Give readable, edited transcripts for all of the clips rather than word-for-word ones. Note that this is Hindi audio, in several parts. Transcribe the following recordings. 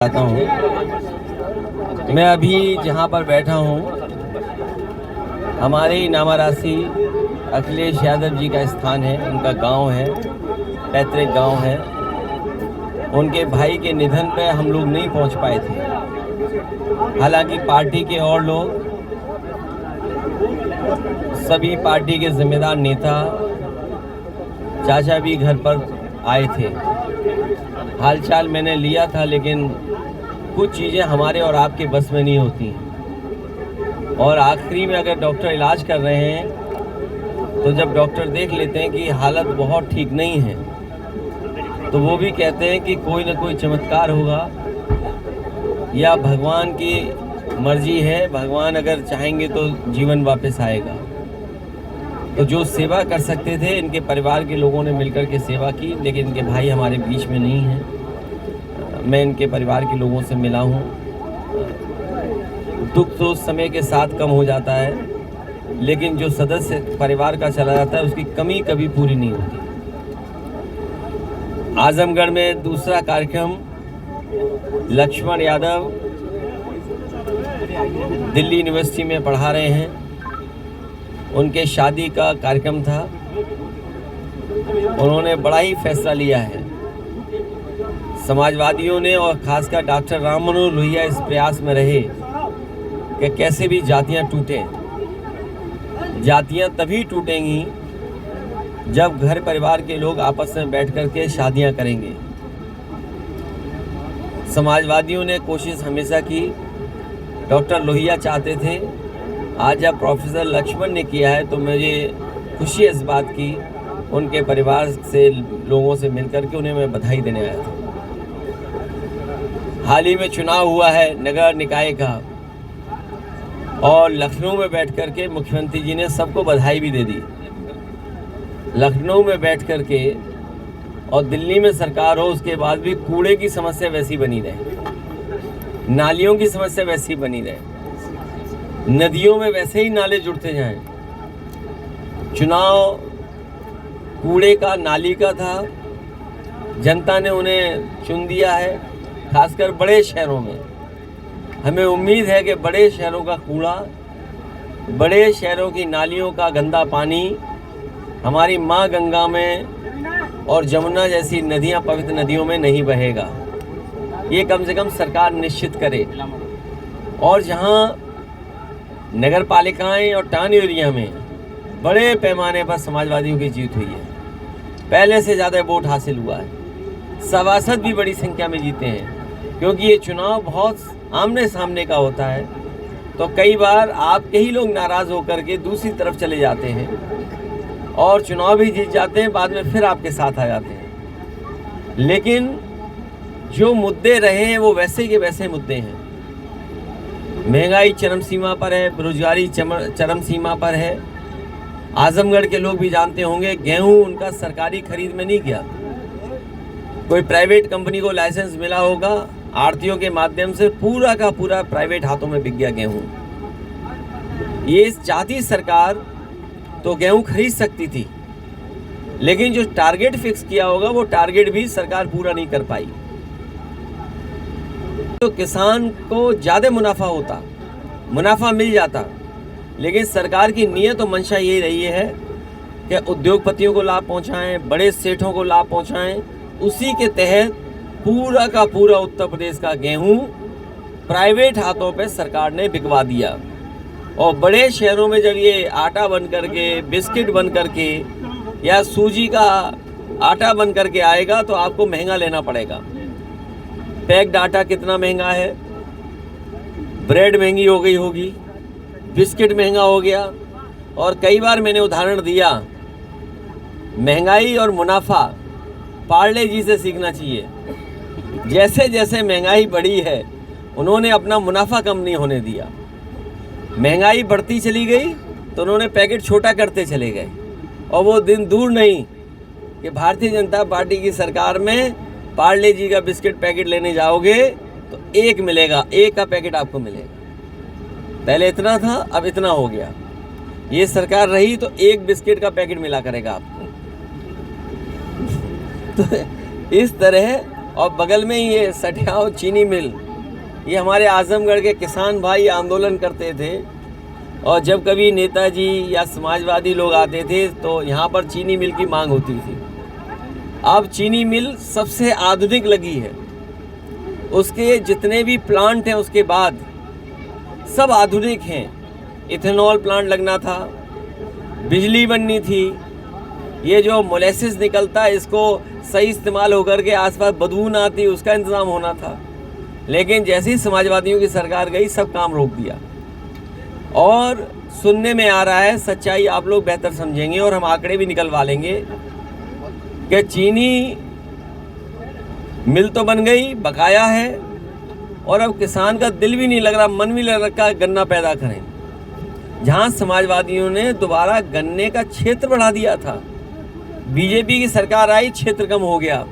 आता हूँ। मैं अभी जहाँ पर बैठा हूँ हमारे ही नामारासी अखिलेश यादव जी का स्थान है, उनका गांव है, पैतृक गांव है। उनके भाई के निधन पे हम लोग नहीं पहुँच पाए थे। हालांकि पार्टी के और लोग, सभी पार्टी के जिम्मेदार नेता, चाचा भी घर पर आए थे। हालचाल मैंने लिया था, लेकिन कुछ चीज़ें हमारे और आपके बस में नहीं होती हैं। और आखिरी में अगर डॉक्टर इलाज कर रहे हैं तो जब डॉक्टर देख लेते हैं कि हालत बहुत ठीक नहीं है तो वो भी कहते हैं कि कोई ना कोई चमत्कार होगा या भगवान की मर्जी है, भगवान अगर चाहेंगे तो जीवन वापस आएगा। तो जो सेवा कर सकते थे इनके परिवार के लोगों ने मिलकर के सेवा की, लेकिन इनके भाई हमारे बीच में नहीं हैं। मैं इनके परिवार के लोगों से मिला हूँ। दुख तो समय के साथ कम हो जाता है, लेकिन जो सदस्य परिवार का चला जाता है उसकी कमी कभी पूरी नहीं होती। आजमगढ़ में दूसरा कार्यक्रम, लक्ष्मण यादव दिल्ली यूनिवर्सिटी में पढ़ा रहे हैं, उनके शादी का कार्यक्रम था। उन्होंने बड़ा ही फैसला लिया है। समाजवादियों ने और खासकर डॉक्टर राम मनोहर लोहिया इस प्रयास में रहे कि कैसे भी जातियां टूटें। जातियां तभी टूटेंगी जब घर परिवार के लोग आपस में बैठ कर के शादियां करेंगे। समाजवादियों ने कोशिश हमेशा की, डॉक्टर लोहिया चाहते थे। आज जब प्रोफेसर लक्ष्मण ने किया है तो मुझे खुशी इस बात की, उनके परिवार से लोगों से मिलकर के उन्हें मैं बधाई देने आया था। हाल ही में चुनाव हुआ है नगर निकाय का, और लखनऊ में बैठ कर के मुख्यमंत्री जी ने सबको बधाई भी दे दी। लखनऊ में बैठ कर के और दिल्ली में सरकार हो, उसके बाद भी कूड़े की समस्या वैसी बनी रहे, नालियों की समस्या वैसी बनी रहे, नदियों में वैसे ही नाले जुड़ते जाएं। चुनाव कूड़े का, नाली का था, जनता ने उन्हें चुन दिया है। खासकर बड़े शहरों में हमें उम्मीद है कि बड़े शहरों का कूड़ा, बड़े शहरों की नालियों का गंदा पानी हमारी माँ गंगा में और जमुना जैसी नदियाँ, पवित्र नदियों में नहीं बहेगा। ये कम से कम सरकार निश्चित करे। और जहाँ नगर पालिकाएँ और टाउन एरिया में बड़े पैमाने पर समाजवादियों की जीत हुई है, पहले से ज़्यादा वोट हासिल हुआ है, सभासद भी बड़ी संख्या में जीते हैं, क्योंकि ये चुनाव बहुत आमने सामने का होता है। तो कई बार आपके ही लोग नाराज़ होकर के दूसरी तरफ चले जाते हैं और चुनाव भी जीत जाते हैं, बाद में फिर आपके साथ आ जाते हैं। लेकिन जो मुद्दे रहे हैं वो वैसे के वैसे मुद्दे हैं। महंगाई चरम सीमा पर है, बेरोजगारी चरम सीमा पर है। आजमगढ़ के लोग भी जानते होंगे, गेहूं उनका सरकारी खरीद में नहीं गया, कोई प्राइवेट कंपनी को लाइसेंस मिला होगा, आढ़तियों के माध्यम से पूरा का पूरा प्राइवेट हाथों में बिक गया गेहूं। ये चाहती सरकार तो गेहूं खरीद सकती थी, लेकिन जो टारगेट फिक्स किया होगा वो टारगेट भी सरकार पूरा नहीं कर पाई। तो किसान को ज़्यादा मुनाफा होता, मुनाफा मिल जाता, लेकिन सरकार की नीयत और मंशा ये रही है कि उद्योगपतियों को लाभ पहुंचाएं, बड़े सेठों को लाभ पहुंचाएं। उसी के तहत पूरा का पूरा उत्तर प्रदेश का गेहूं प्राइवेट हाथों पे सरकार ने बिकवा दिया। और बड़े शहरों में जब ये आटा बन करके, बिस्किट बन करके या सूजी का आटा बन करके आएगा तो आपको महंगा लेना पड़ेगा। पैक्ड आटा कितना महंगा है, ब्रेड महंगी हो गई होगी, बिस्किट महंगा हो गया। और कई बार मैंने उदाहरण दिया, महंगाई और मुनाफा पार्ले जी से सीखना चाहिए। जैसे जैसे महंगाई बढ़ी है उन्होंने अपना मुनाफा कम नहीं होने दिया। महंगाई बढ़ती चली गई तो उन्होंने पैकेट छोटा करते चले गए। और वो दिन दूर नहीं कि भारतीय जनता पार्टी की सरकार में पार्ले जी का बिस्किट पैकेट लेने जाओगे तो एक मिलेगा, एक का पैकेट आपको मिलेगा। पहले इतना था, अब इतना हो गया। ये सरकार रही तो एक बिस्किट का पैकेट मिला करेगा आपको। तो इस तरह और बगल में ही ये सठियाव चीनी मिल, ये हमारे आजमगढ़ के किसान भाई आंदोलन करते थे और जब कभी नेताजी या समाजवादी लोग आते थे तो यहाँ पर चीनी मिल की मांग होती थी। अब चीनी मिल सबसे आधुनिक लगी है, उसके जितने भी प्लांट हैं उसके बाद सब आधुनिक हैं। इथेनॉल प्लांट लगना था, बिजली बननी थी, ये जो मोलेसिस निकलता है इसको सही इस्तेमाल होकर के आसपास बदबू ना आती उसका इंतज़ाम होना था। लेकिन जैसे ही समाजवादियों की सरकार गई सब काम रोक दिया। और सुनने में आ रहा है, सच्चाई आप लोग बेहतर समझेंगे और हम आंकड़े भी निकलवा लेंगे कि चीनी मिल तो बन गई, बकाया है, और अब किसान का दिल भी नहीं लग रहा, मन भी लग रखा है गन्ना पैदा करें। जहां समाजवादियों ने दोबारा गन्ने का क्षेत्र बढ़ा दिया था, बीजेपी की सरकार आई, क्षेत्र कम हो गया।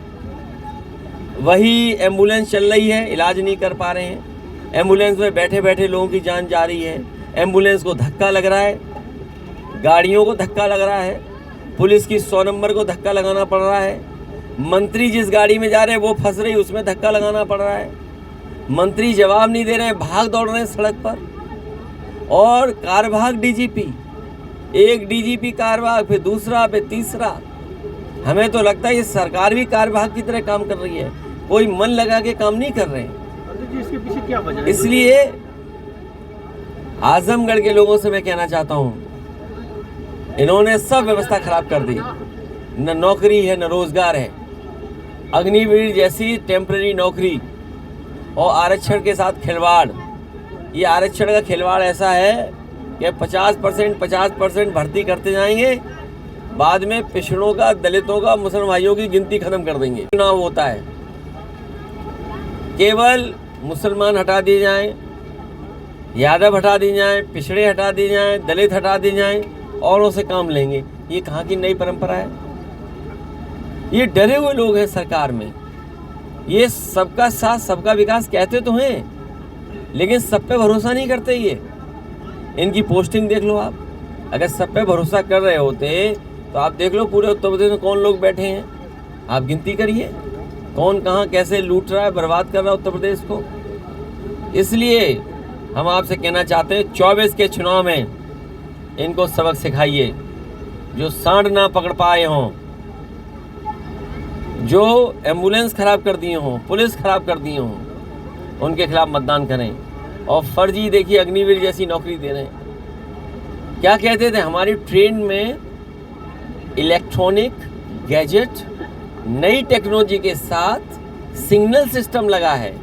वही एम्बुलेंस चल रही है, इलाज नहीं कर पा रहे हैं, एम्बुलेंस में बैठे बैठे लोगों की जान जा रही है, एम्बुलेंस को धक्का लग रहा है, गाड़ियों को धक्का लग रहा है, पुलिस की 100 नंबर को धक्का लगाना पड़ रहा है, मंत्री जिस गाड़ी में जा रहे हैं वो फंस रही, उसमें धक्का लगाना पड़ रहा है, मंत्री जवाब नहीं दे रहे हैं, भाग दौड़ रहे हैं सड़क पर। और कारभाग डीजीपी, एक डीजीपी कारभाग, फिर दूसरा, फिर तीसरा। हमें तो लगता है ये सरकार भी कारभाग की तरह काम कर रही है, कोई मन लगा के काम नहीं कर रहे हैं। इसके पीछे क्या वजह है? इसलिए आजमगढ़ के लोगों से मैं कहना चाहता हूँ, इन्होंने सब व्यवस्था खराब कर दी, न नौकरी है न रोजगार है। अग्निवीर जैसी टेम्पररी नौकरी और आरक्षण के साथ खिलवाड़। ये आरक्षण का खिलवाड़ ऐसा है कि 50% भर्ती करते जाएंगे, बाद में पिछड़ों का, दलितों का, मुसलमान भाइयों की गिनती खत्म कर देंगे। चुनाव होता है, केवल मुसलमान हटा दिए जाएं, यादव हटा दिए जाएं, पिछड़े हटा दिए जाएं, दलित हटा दिए जाएं, औरों से काम लेंगे। ये कहाँ की नई परंपरा है? ये डरे हुए लोग हैं सरकार में। ये सबका साथ सबका विकास कहते तो हैं, लेकिन सब पे भरोसा नहीं करते। ये इनकी पोस्टिंग देख लो आप। अगर सब पे भरोसा कर रहे होते तो आप देख लो पूरे उत्तर प्रदेश में कौन लोग बैठे हैं, आप गिनती करिए कौन कहाँ कैसे लूट रहा है, बर्बाद कर रहा है उत्तर प्रदेश को। इसलिए हम आपसे कहना चाहते हैं 24 के चुनाव में इनको सबक सिखाइए। जो सांड ना पकड़ पाए हों, जो एम्बुलेंस खराब कर दिए हों, पुलिस खराब कर दिए हों, उनके खिलाफ मतदान करें। और फर्जी देखिए अग्निवीर जैसी नौकरी दे रहे हैं। क्या कहते थे, हमारी ट्रेन में इलेक्ट्रॉनिक गैजेट, नई टेक्नोलॉजी के साथ सिग्नल सिस्टम लगा है,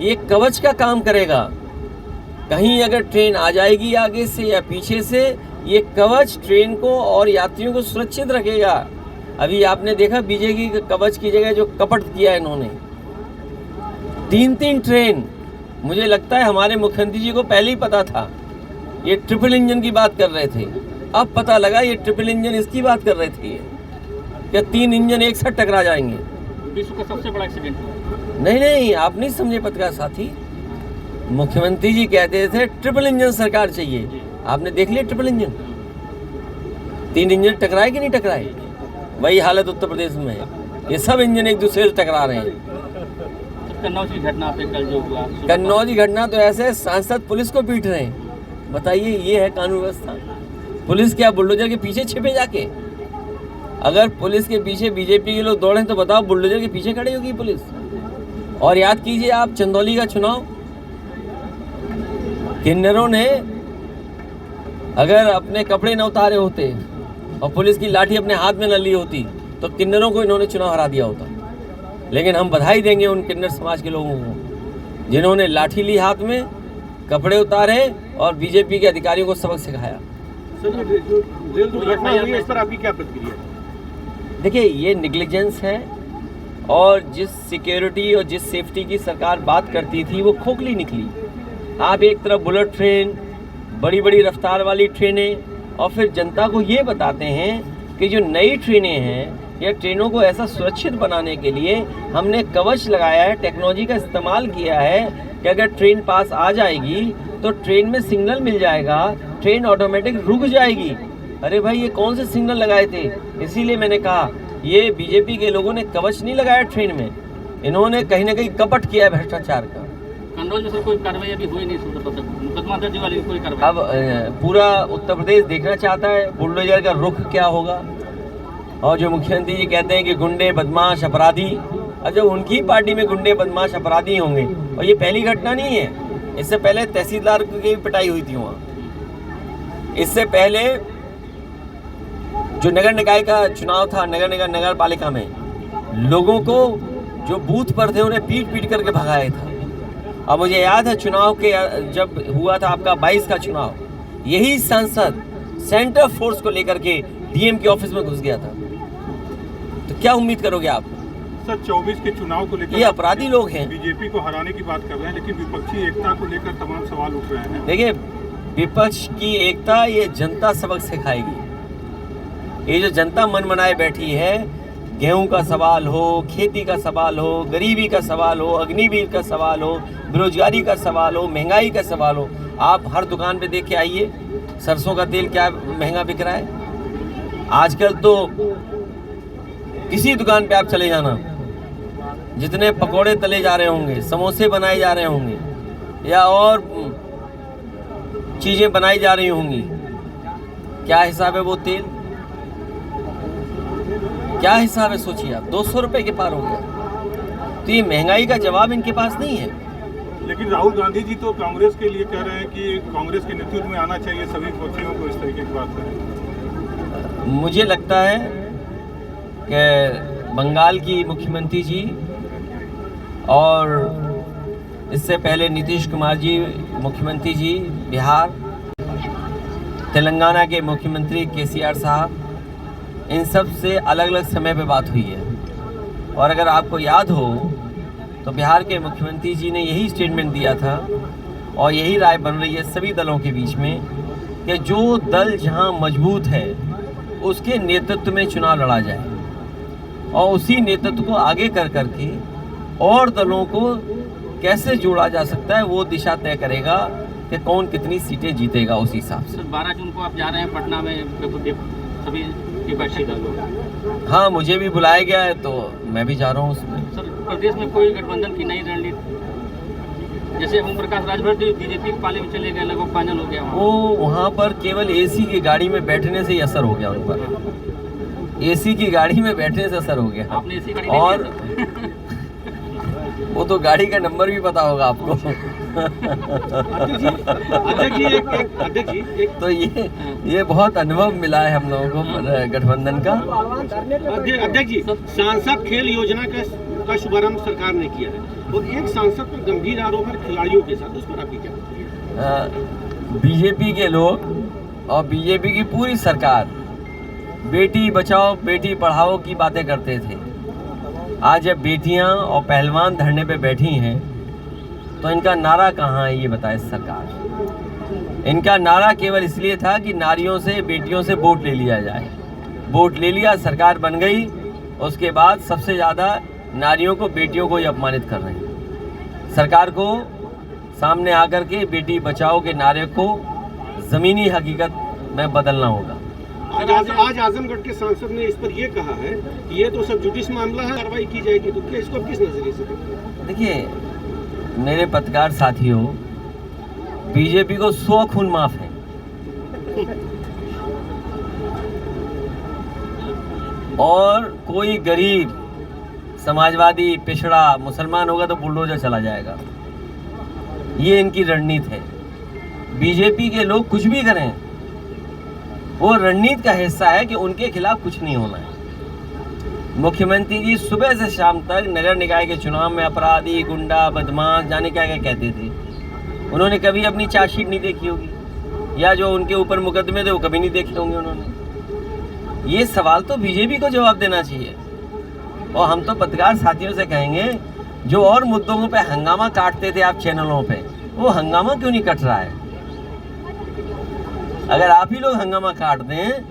ये कवच का काम करेगा। कहीं अगर ट्रेन आ जाएगी आगे से या पीछे से, ये कवच ट्रेन को और यात्रियों को सुरक्षित रखेगा। अभी आपने देखा बीजेपी के कवच की जगह जो कपट किया इन्होंने, 3 ट्रेन। मुझे लगता है हमारे मुख्यमंत्री जी को पहले ही पता था, ये ट्रिपल इंजन की बात कर रहे थे। अब पता लगा ये ट्रिपल इंजन इसकी बात कर रहे थे, क्या 3 इंजन एक साथ टकरा जाएंगे। विश्व का सबसे बड़ा एक्सीडेंट हुआ। नहीं, आप नहीं समझे पत्रकार साथी। मुख्यमंत्री जी कहते थे ट्रिपल इंजन सरकार चाहिए, आपने देख लिया ट्रिपल इंजन। 3 इंजन टकराए कि नहीं टकराए? वही हालत उत्तर प्रदेश में है, ये सब इंजन एक दूसरे से टकरा रहे हैं। कन्नौज की घटना पे कल जो हुआ, कन्नौज की घटना तो ऐसे सांसद पुलिस को पीट रहे हैं। बताइए, ये है कानून व्यवस्था? पुलिस क्या बुलडोजर के पीछे छिपे जाके? अगर पुलिस के पीछे बीजेपी के लोग दौड़े तो बताओ बुलडोजर के पीछे खड़ी होगी पुलिस? और याद कीजिए आप चंदौली का चुनाव, किन्नरों ने अगर अपने कपड़े न उतारे होते और पुलिस की लाठी अपने हाथ में न ली होती तो किन्नरों को इन्होंने चुनाव हरा दिया होता। लेकिन हम बधाई देंगे उन किन्नर समाज के लोगों को जिन्होंने लाठी ली हाथ में, कपड़े उतारे और बीजेपी के अधिकारियों को सबक सिखाया। सर, जो रेल दुर्घटना हुई है, इस पर आपकी क्या प्रतिक्रिया? देखिए, ये नेग्लिजेंस है और जिस सिक्योरिटी और जिस सेफ्टी की सरकार बात करती थी वो खोखली निकली। आप एक तरफ बुलेट ट्रेन, बड़ी बड़ी रफ्तार वाली ट्रेनें, और फिर जनता को ये बताते हैं कि जो नई ट्रेनें हैं या ट्रेनों को ऐसा सुरक्षित बनाने के लिए हमने कवच लगाया है, टेक्नोलॉजी का इस्तेमाल किया है कि अगर ट्रेन पास आ जाएगी तो ट्रेन में सिग्नल मिल जाएगा, ट्रेन ऑटोमेटिक रुक जाएगी। अरे भाई, ये कौन से सिग्नल लगाए थे? इसीलिए मैंने कहा ये बीजेपी के लोगों ने कवच नहीं लगाया ट्रेन में, इन्होंने कहीं ना कहीं कपट किया है भ्रष्टाचार का। कन्नौज में सर कोई कार्रवाई अभी हुई नहीं, मुकदमा दर्ज वाली कोई कार्रवाई। अब पूरा उत्तर प्रदेश देखना चाहता है बुलडोजर का रुख क्या होगा। और जो मुख्यमंत्री जी कहते हैं कि गुंडे बदमाश अपराधी, और जब उनकी पार्टी में गुंडे बदमाश अपराधी होंगे, और ये पहली घटना नहीं है, इससे पहले तहसीलदार की भी पिटाई हुई थी वहाँ। इससे पहले जो नगर निकाय का चुनाव था, नगर पालिका में लोगों को जो बूथ पर थे उन्हें पीट पीट करके भगाया था। और मुझे याद है चुनाव के जब हुआ था आपका 22 का चुनाव, यही सांसद सेंटर फोर्स को लेकर के डीएम के ऑफिस में घुस गया था। तो क्या उम्मीद करोगे आप? सर 24 के चुनाव को लेकर ये अपराधी लोग हैं। बीजेपी को हराने की बात कर रहे हैं, लेकिन विपक्षी एकता को लेकर तमाम सवाल उठ रहे हैं। देखिए, विपक्ष की एकता ये जनता सबक सिखाएगी। ये जो जनता मन मनाए बैठी है, गेहूं का सवाल हो, खेती का सवाल हो, गरीबी का सवाल हो, अग्निवीर का सवाल हो, बेरोजगारी का सवाल हो, महंगाई का सवाल हो, आप हर दुकान पे देख के आइए सरसों का तेल क्या महंगा बिक रहा है। आजकल तो किसी दुकान पे आप चले जाना, जितने पकोड़े तले जा रहे होंगे, समोसे बनाए जा रहे होंगे, या और चीज़ें बनाई जा रही होंगी, क्या हिसाब है वो तेल, क्या हिसाब है सोचिए आप। 200 रुपए के पार हो गया। तो ये महंगाई का जवाब इनके पास नहीं है। लेकिन राहुल गांधी जी तो कांग्रेस के लिए कह रहे हैं कि कांग्रेस के नेतृत्व में आना चाहिए सभी पक्षियों को, इस तरीके की बात है। मुझे लगता है कि बंगाल की मुख्यमंत्री जी और इससे पहले नीतीश कुमार जी मुख्यमंत्री जी बिहार, तेलंगाना के मुख्यमंत्री केसीआर साहब, इन सब से अलग अलग समय पे बात हुई है। और अगर आपको याद हो तो बिहार के मुख्यमंत्री जी ने यही स्टेटमेंट दिया था, और यही राय बन रही है सभी दलों के बीच में, कि जो दल जहां मजबूत है उसके नेतृत्व में चुनाव लड़ा जाए, और उसी नेतृत्व को आगे कर करके और दलों को कैसे जोड़ा जा सकता है वो दिशा तय करेगा कि कौन कितनी सीटें जीतेगा उस हिसाब से। सर 12 जून को आप जा रहे हैं पटना में सभी विपक्षी दलों। हाँ, मुझे भी बुलाया गया है तो मैं भी जा रहा हूँ उसमें। सर प्रदेश में कोई गठबंधन की नई रणनीति, जैसे ओम प्रकाश राजभर बीजेपी के पाले में चले गए, लगभग फाइनल हो गया वो वहाँ पर केवल एसी की गाड़ी में बैठने से ही असर हो गया उन पर। एसी की गाड़ी में बैठने से असर हो गया। आपने एसी गाड़ी और वो तो गाड़ी का नंबर भी पता होगा आपको। अध्यक्ष जी तो ये बहुत अनुभव मिला है हम लोगों को गठबंधन का। अध्यक्ष जी, सांसद खेल योजना का शुभारंभ सरकार ने किया है, और एक सांसद पर गंभीर आरोप है खिलाड़ियों के साथ, उस पर आपकी क्या? बीजेपी के लोग और बीजेपी की पूरी सरकार बेटी बचाओ बेटी पढ़ाओ की बातें करते थे। आज जब बेटियां और पहलवान धरने पे बैठी हैं तो इनका नारा कहाँ है ये बताए सरकार। इनका नारा केवल इसलिए था कि नारियों से बेटियों से वोट ले लिया जाए। वोट ले लिया, सरकार बन गई, उसके बाद सबसे ज़्यादा नारियों को बेटियों को ही अपमानित कर रहे हैं। सरकार को सामने आकर के बेटी बचाओ के नारे को ज़मीनी हकीकत में बदलना होगा। आज आजमगढ़ के सांसद ने इस पर यह कहा है कि ये तो सब जुडिस मामला है, कार्रवाई की जाएगी, तो क्या इसको किस नजरिए से? देखिए मेरे पत्रकार साथियों, बीजेपी को 100 खून माफ है। और कोई गरीब समाजवादी पिछड़ा मुसलमान होगा तो बुलडोजर चला जाएगा। ये इनकी रणनीति है। बीजेपी के लोग कुछ भी करें, वो रणनीति का हिस्सा है कि उनके खिलाफ कुछ नहीं होना है। मुख्यमंत्री जी सुबह से शाम तक नगर निकाय के चुनाव में अपराधी, गुंडा, बदमाश, जाने क्या क्या कहते थे। उन्होंने कभी अपनी चार्जशीट नहीं देखी होगी, या जो उनके ऊपर मुकदमे थे वो कभी नहीं देखे होंगे उन्होंने। ये सवाल तो बीजेपी को जवाब देना चाहिए। और हम तो पत्रकार साथियों से कहेंगे, जो और मुद्दों पे हंगामा काटते थे आप चैनलों पे, वो हंगामा क्यों नहीं कट रहा है? अगर आप ही लोग हंगामा काट दें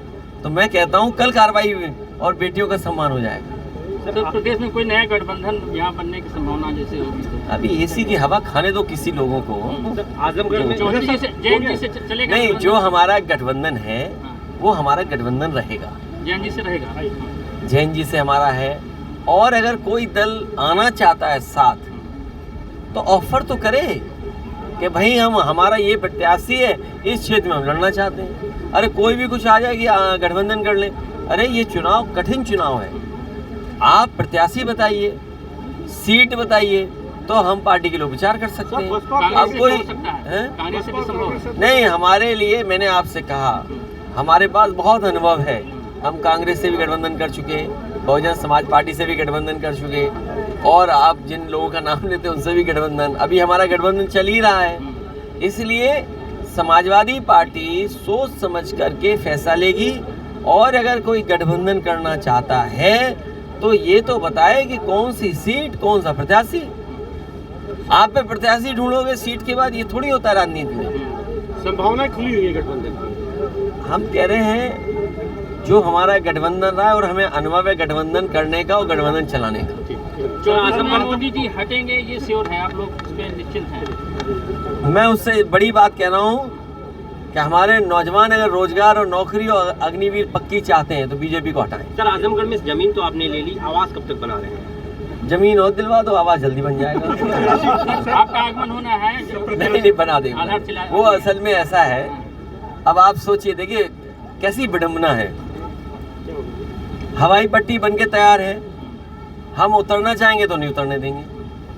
तो मैं कहता हूं कल कार्रवाई और बेटियों का सम्मान हो जाएगा। सर प्रदेश में कोई नया गठबंधन यहाँ बनने की संभावना जैसे होगी तो? अभी एसी की हवा खाने दो किसी लोगों को। आजमगढ़ में जैन से चलेगा नहीं, जो हमारा गठबंधन है वो हमारा गठबंधन रहेगा। जैन जी से रहेगा। जैन जी से हमारा है, और अगर कोई दल आना चाहता है साथ तो ऑफर तो करे कि भाई हमारा ये प्रत्याशी है, इस क्षेत्र में हम लड़ना चाहते हैं। अरे कोई भी कुछ आ जाए कि गठबंधन कर लें। अरे ये चुनाव कठिन चुनाव है, आप प्रत्याशी बताइए, सीट बताइए, तो हम पार्टी के लोग विचार कर सकते हैं। अब कोई कांग्रेस से भी संभव है? नहीं, हमारे लिए मैंने आपसे कहा हमारे पास बहुत अनुभव है। हम कांग्रेस से भी गठबंधन कर चुके, बहुजन समाज पार्टी से भी गठबंधन कर चुके, और आप जिन लोगों का नाम लेते हैं उनसे भी गठबंधन, अभी हमारा गठबंधन चल ही रहा है। इसलिए समाजवादी पार्टी सोच समझ करके फैसला लेगी, और अगर कोई गठबंधन करना चाहता है तो ये तो बताए कि कौन सी सीट, कौन सा प्रत्याशी। आप पे प्रत्याशी ढूंढोगे सीट के बाद, ये थोड़ी होता है राजनीति में। संभावनाएं खुली हुई है गठबंधन की। हम कह रहे हैं जो हमारा गठबंधन रहा है और हमें अनुभव है गठबंधन करने का और गठबंधन चलाने का। जो आजमगढ़ मोदी जी हटेंगे ये श्योर है, आप लोग इस पे निश्चिंत हैं? मैं उससे बड़ी बात कह रहा हूँ कि हमारे नौजवान अगर रोजगार और नौकरी और अग्निवीर पक्की चाहते हैं तो बीजेपी को हटाएं। सर, आजमगढ़ में जमीन तो आपने ले ली, आवास कब तक बना रहे हैं? जमीन और दिलवा दो, आवाज जल्दी बन जाएगा। आपका आगमन होना है? नहीं बना देंगे। वो असल में ऐसा है, अब आप सोचिए, देखिए कैसी विडंबना है। हवाई पट्टी बन के तैयार है, हम उतरना चाहेंगे तो नहीं उतरने देंगे,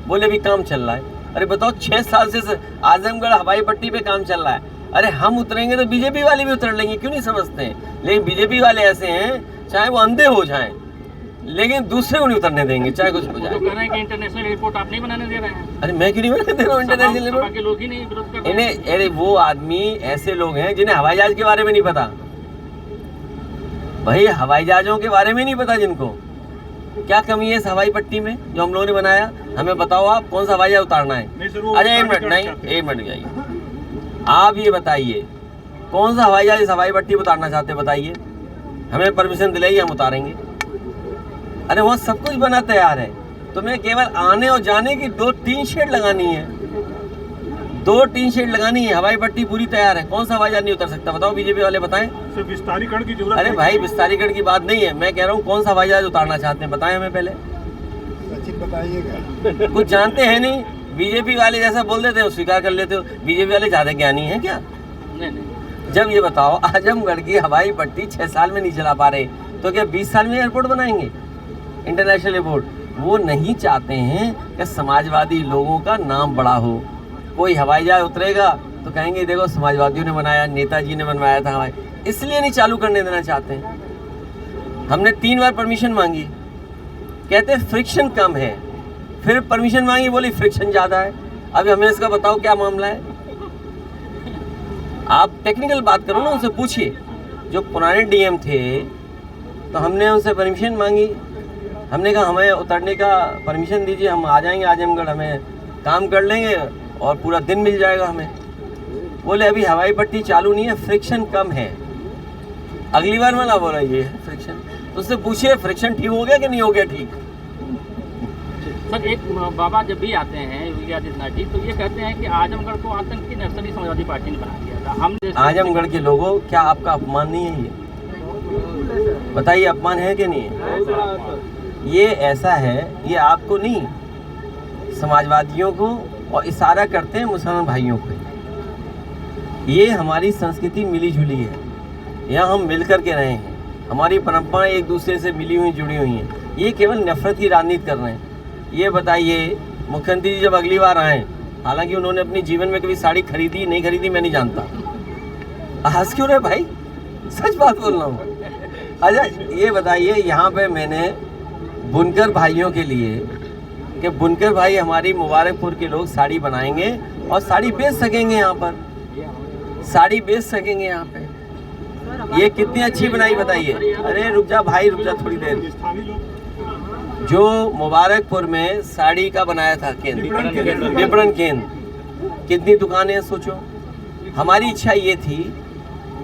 बोले भी काम चल रहा है। अरे बताओ, 6 साल से आजमगढ़ हवाई पट्टी पे काम चल रहा है। अरे हम उतरेंगे तो बीजेपी वाले भी उतर लेंगे, क्यों नहीं समझते हैं? लेकिन बीजेपी वाले ऐसे हैं, चाहे वो अंधे हो जाएं, लेकिन दूसरे को नहीं उतरने देंगे, चाहे कुछ हो जाए। तो कह रहे हैं कि इंटरनेशनल एयरपोर्ट आप नहीं बनाने दे रहे हैं? अरे मैं क्यों नहीं बनाने दे रहा हूँ इंटरनेशनल एयरपोर्ट? के लोग ही नहीं विरोध कर रहे हैं। इन्हें, अरे वो आदमी ऐसे लोग हैं जिन्हें हवाई जहाज के बारे में नहीं पता। भाई हवाई जहाजों के बारे में नहीं पता जिनको। क्या कमी है इस हवाई पट्टी में जो हम लोगों ने बनाया? हमें बताओ आप कौन सा हवाई जहाज उतारना है? अरे एक मिनट, नहीं एक मिनट जाइए, आप ये बताइए कौन सा हवाई जहाज इस हवाई पट्टी पर उतारना चाहते हैं, बताइए, हमें परमिशन दिलाइए, हम उतारेंगे। अरे वहाँ सब कुछ बना तैयार है, तुम्हें केवल आने और जाने की 2-3 शेड लगानी है, 2-3 शेड लगानी है। हवाई पट्टी पूरी तैयार है, कौन सा हवाई जहाज नहीं उतर सकता? बताओ बीजेपी वाले बताएं। विस्तारीकरण की जरूरत? अरे भाई विस्तारीकरण की बात नहीं है, मैं कह रहा हूँ कौन सा हवाई जहाज उतारना चाहते हैं, बताएं हमें पहले। बताइएगा। कुछ जानते हैं नहीं, बीजेपी वाले जैसा बोल देते हो स्वीकार कर लेते हो। बीजेपी वाले ज्यादा ज्ञानी हैं क्या? नहीं। जब ये बताओ आजमगढ़ की हवाई पट्टी 6 साल में नहीं चला पा रहे, तो क्या 20 साल में एयरपोर्ट बनाएंगे, इंटरनेशनल एयरपोर्ट? वो नहीं चाहते हैं कि समाजवादी लोगों का नाम बड़ा हो। कोई हवाई जहाज उतरेगा तो कहेंगे देखो समाजवादियों ने बनाया, नेताजी ने बनवाया था हवाई, इसलिए नहीं चालू करने देना चाहते हैं। हमने 3 बार परमिशन मांगी, कहते फ्रिक्शन कम है, फिर परमिशन मांगी, बोली फ्रिक्शन ज़्यादा है। अभी हमें इसका बताओ क्या मामला है? आप टेक्निकल बात करो ना, उनसे पूछिए। जो पुराने डीएम थे तो हमने उनसे परमिशन मांगी, हमने कहा हमें उतरने का परमिशन दीजिए, हम आ जाएंगे आजमगढ़, हमें काम कर लेंगे और पूरा दिन मिल जाएगा हमें। बोले अभी हवाई पट्टी चालू नहीं है, फ्रिक्शन कम है। अगली बार मैं ना बोला ये है फ्रिक्शन, तो उससे पूछिए फ्रिक्शन ठीक हो गया कि नहीं हो गया ठीक। सर, एक बाबा जब भी आते हैं योगी आदित्यनाथ जी, तो ये कहते हैं कि आजमगढ़ को आतंक की नक्सली समाजवादी पार्टी ने बना दिया था। हम आजमगढ़ के लोगों, क्या आपका अपमान नहीं है ये? बताइए अपमान है कि नहीं है? ये ऐसा है, ये आपको नहीं, समाजवादियों को, और इशारा करते हैं मुसलमान भाइयों को। ये हमारी संस्कृति मिली जुली है, यहाँ हम मिल कर के रहे हैं, हमारी परंपराएं एक दूसरे से मिली हुई जुड़ी हुई हैं। ये केवल नफरत की राजनीति कर रहे हैं। ये बताइए मुख्यमंत्री जी जब अगली बार आए, हालांकि उन्होंने अपने जीवन में कभी साड़ी खरीदी नहीं खरीदी मैं नहीं जानता, हंस क्यों रहे भाई, सच बात बोल रहा हूँ। अच्छा ये बताइए, यहाँ पे मैंने बुनकर भाइयों के लिए कि बुनकर भाई हमारी मुबारकपुर के लोग साड़ी बनाएंगे और साड़ी बेच सकेंगे, यहाँ पर साड़ी बेच सकेंगे यहाँ पे। ये कितनी अच्छी बनाई बताइए। अरे रुक जा भाई, रुक जा थोड़ी देर। जो मुबारकपुर में साड़ी का बनाया था केंद्र, विपणन केंद्र, कितनी दुकानें सोचो। हमारी इच्छा ये थी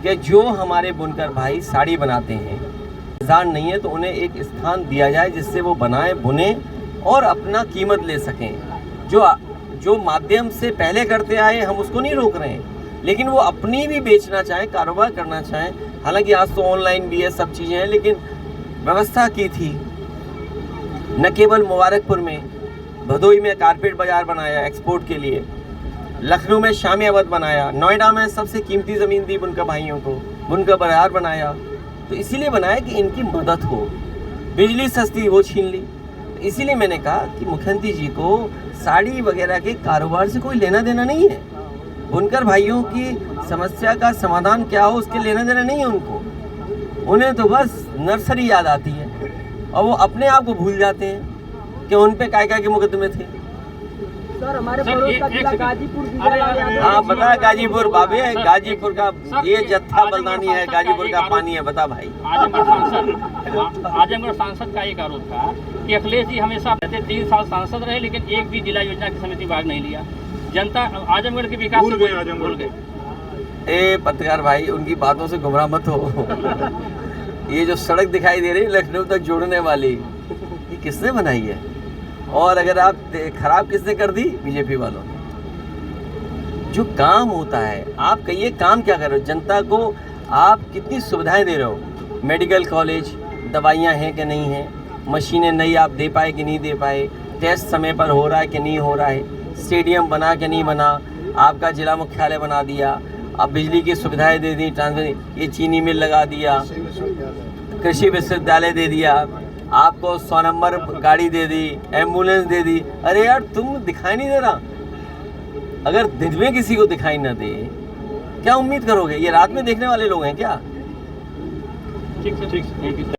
कि जो हमारे बुनकर भाई साड़ी बनाते हैं, बाजार नहीं है तो उन्हें एक स्थान दिया जाए जिससे वो बनाए, बुने और अपना कीमत ले सकें। जो माध्यम से पहले करते आए हम उसको नहीं रोक रहे हैं, लेकिन वो अपनी भी बेचना चाहें, कारोबार करना चाहें। हालांकि आज तो ऑनलाइन भी है, सब चीज़ें हैं, लेकिन व्यवस्था की थी। न केवल मुबारकपुर में, भदोई में कारपेट बाज़ार बनाया एक्सपोर्ट के लिए, लखनऊ में शामी अवध बनाया, नोएडा में सबसे कीमती ज़मीन दी बुनकर भाइयों को, बुनकर बाज़ार बनाया। तो इसीलिए बनाया कि इनकी मदद हो। बिजली सस्ती वो छीन ली। इसीलिए मैंने कहा कि मुख्यमंत्री जी को साड़ी वगैरह के कारोबार से कोई लेना देना नहीं है। बुनकर भाइयों की समस्या का समाधान क्या हो उसके लेना देना नहीं है उनको। उन्हें तो बस नर्सरी याद आती है और वो अपने आप को भूल जाते हैं कि उन पे काय के मुकदमे थे। सर हमारे पड़ोस का जिला गाजीपुर हाँ बता, गाजीपुर बाबे, गाजीपुर का ये जत्था बलदानी है, गाजीपुर का पानी है। बता भाई। आजमगढ़ सांसद का एक आरोप था कि अखिलेश जी हमेशा रहते 3 साल सांसद रहे लेकिन एक भी जिला योजना की समिति भाग नहीं लिया। जनता आजमगढ़ के विकास से भूल गए। ए पत्रकार भाई, उनकी बातों से गुमराह मत हो। ये जो सड़क दिखाई दे रही है लखनऊ तक जोड़ने वाली, ये किसने बनाई है? और अगर आप खराब किसने कर दी? बीजेपी वालों ने। जो काम होता है, आप कहिए काम क्या कर रहे हो? जनता को आप कितनी सुविधाएं दे रहे हो? मेडिकल कॉलेज, दवाइयां हैं कि नहीं हैं, मशीनें नई आप दे पाए कि नहीं दे पाए, टेस्ट समय पर हो रहा है कि नहीं हो रहा है, स्टेडियम बना कि नहीं बना, आपका जिला मुख्यालय बना दिया, अब बिजली की सुविधाएं दे दी, ट्रांसफर, ये चीनी मिल लगा दिया, कृषि विश्वविद्यालय दे दिया, आपको 100 नंबर गाड़ी दे दी, एम्बुलेंस दे दी। अरे यार तुम दिखाई नहीं दे रहा। अगर दिन में किसी को दिखाई ना दे क्या उम्मीद करोगे? ये रात में देखने वाले लोग हैं क्या? ठीक है, ठीक है।